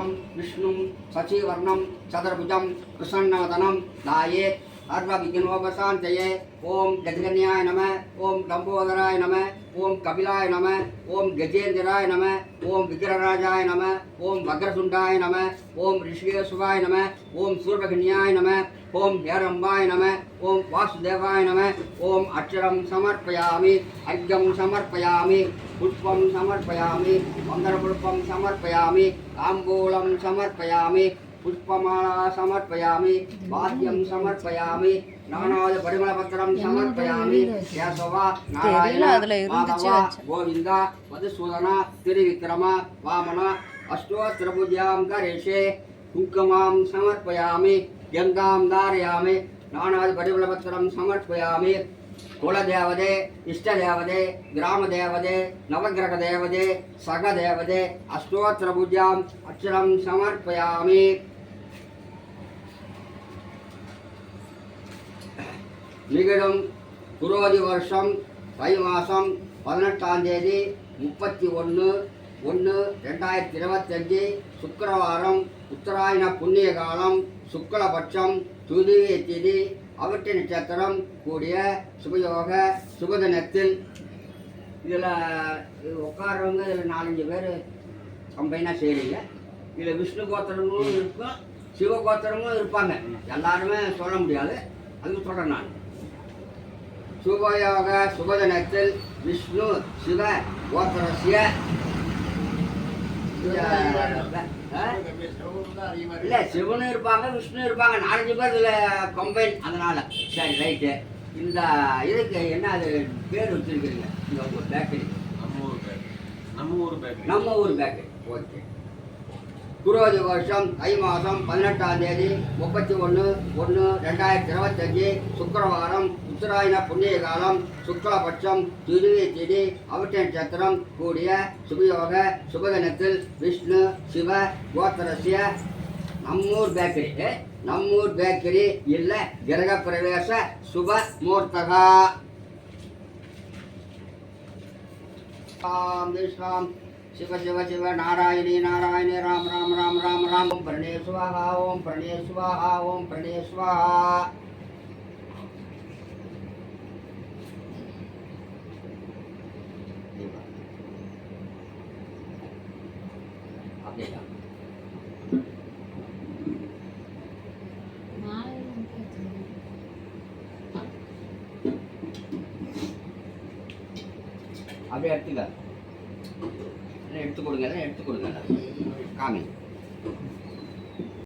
शुक्लाम्बरधरं विष्णुं शशिवर्णं चतुर्भुजं प्रसन्नवदनं ध्यायेत् सर्वविघ्नोपशान्तये। ओम गजकन्याय नमः, ओम लंबोदराय नमः, ओम कपिलाय नमः, ओम गजेन्द्राय नमः, ओम विग्रहराजाय नमः, ओम वक्रतुंडाय नमः, ओम ऋषिकेशवाय नमः, ओम सूर्यकन्याय नमः, ओम हेरंबाय नमः, ओम वासुदेवाय नमः। ओम अक्षरं समर्पयामि, अर्घ्यं समर्पयामि, पुष्पं समर्पयामि, मंगलपुष्पं समर्पयामि, ताम्बूलं समर्पयामि, पुष्पमाला समर्पयामि, वाद्यं समर्पयामि, नानाद परिमलपत्रं समर्पयामि। केशव नारायण माधव गोविंद मधुसूदन त्रिविक्रम वामन अष्टोत्तरभुजां करेशे कुङ्कुमां समर्पयामि, गंगां धारयामि, नानाद परिमलपत्रं समर्पयामि। कुलदेवते इष्टदेवते ग्रामदेवते नवग्रहदेवते सखदेवते अष्टोत्तरभुजाम् अक्षरं समर्पयामि। निगडं குரோதி வருஷம் தை மாதம் 18ஆம் தேதி 31/1/2025 சுக்கிரவாரம் உத்தராயண புண்ணிய காலம் சுக்லபட்சம் துதிய திதி அவற்றை நட்சத்திரம் கூடிய சுபயோக சுபதினத்தில் இதில் உட்காரவங்க இதில் 4-5 பேர் கம்பைனாக செய்கிறீங்க. இதில் விஷ்ணு கோத்திரமும் இருக்கும், சிவ கோத்திரமும் இருப்பாங்க. எல்லாருமே சொல்ல முடியாது, அதுக்கு சொல்கிறேன் நான். சுபயோக சுபதினத்தில் விஷ்ணு சிவ கோத்திரஸ்ய இல்லை சிவனும் இருப்பாங்க விஷ்ணு இருப்பாங்க, 4-5 பேர் இதில் கம்பைன். அதனால் சரி ரைட்டு. இந்த இதுக்கு என்ன அது பேர் வச்சுருக்கிறீங்க? இந்த உங்கள் பேக்கரி நம்ம ஊர் பேக்கரி. ஓகே. குரோதி வருஷம் தை மாதம் 18ஆம் தேதி 31/1/2025 சுக்கிரவாரம் உத்தராயண புண்ணிய காலம் சுக்லபட்சம் துதிய திதி அவற்றை நட்சத்திரம் கூடிய சுபயோக சுபதினத்தில் விஷ்ணு சிவ கோத்திரஸ்ய நம்மூர் பேக்கரி. நம்மூர் பேக்கரி இல்லை கிரக பிரவேச சுப முகூர்த்தகா. விஸ்வாம் शिव शिव शिव नारायणी नारायणी राम राम राम राम राम। ओम प्रणय स्वाहा, ओम प्रणय स्वाहा, ओम प्रणय स्वाहा। அப்படியே எடுத்துக்க, எடுத்து கொடுங்க, எடுத்து கொடுங்க. காமி